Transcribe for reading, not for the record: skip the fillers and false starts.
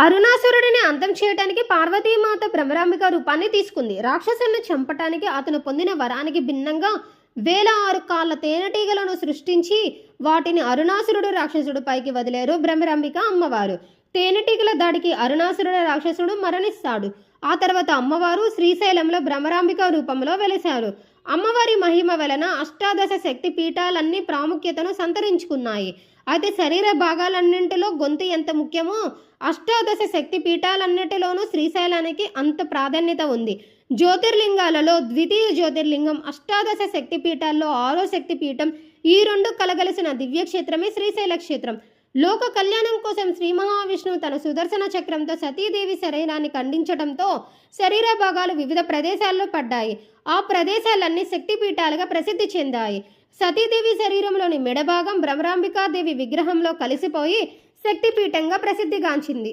అరుణాసురుడిని అంతం చేయడానికి పార్వతీమాత భ్రమరాంబిక రూపాన్ని తీసుకుంది. రాక్షసులను చంపటానికి అతను పొందిన వరానికి భిన్నంగా 1006 కాళ్ళ తేనెటీగలను సృష్టించి వాటిని అరుణాసురుడు రాక్షసుడు పైకి వదిలేరు భ్రమరాంబిక అమ్మవారు. తేనెటీగల దాడికి అరుణాసురుడు రాక్షసుడు మరణిస్తాడు. ఆ తర్వాత అమ్మవారు శ్రీశైలంలో భ్రమరాంబిక రూపంలో వెలిశారు. అమ్మవారి మహిమ వలన అష్టాదశ శక్తి పీఠాలన్నీ ప్రాముఖ్యతను సంతరించుకున్నాయి. అయితే శరీర భాగాలన్నింటిలో గొంతు ఎంత ముఖ్యమో అష్టాదశ శక్తి పీఠాలన్నిటిలోనూ శ్రీశైలానికి అంత ప్రాధాన్యత ఉంది. జ్యోతిర్లింగాలలో ద్వితీయ జ్యోతిర్లింగం, అష్టాదశ శక్తి పీఠాల్లో 6వ శక్తి పీఠం, ఈ రెండు కలగలిసిన దివ్యక్షేత్రమే శ్రీశైల క్షేత్రం. లోక కళ్యాణం కోసం శ్రీ మహావిష్ణువు తన సుదర్శన చక్రంతో సతీదేవి శరీరాన్ని ఖండించడంతో శరీర భాగాలు వివిధ ప్రదేశాల్లో పడ్డాయి. ఆ ప్రదేశాలన్నీ శక్తిపీఠాలుగా ప్రసిద్ధి చెందాయి. సతీదేవి శరీరంలోని మెడభాగం భ్రమరాంబికాదేవి విగ్రహంలో కలిసిపోయి శక్తిపీఠంగా ప్రసిద్ధిగాంచింది.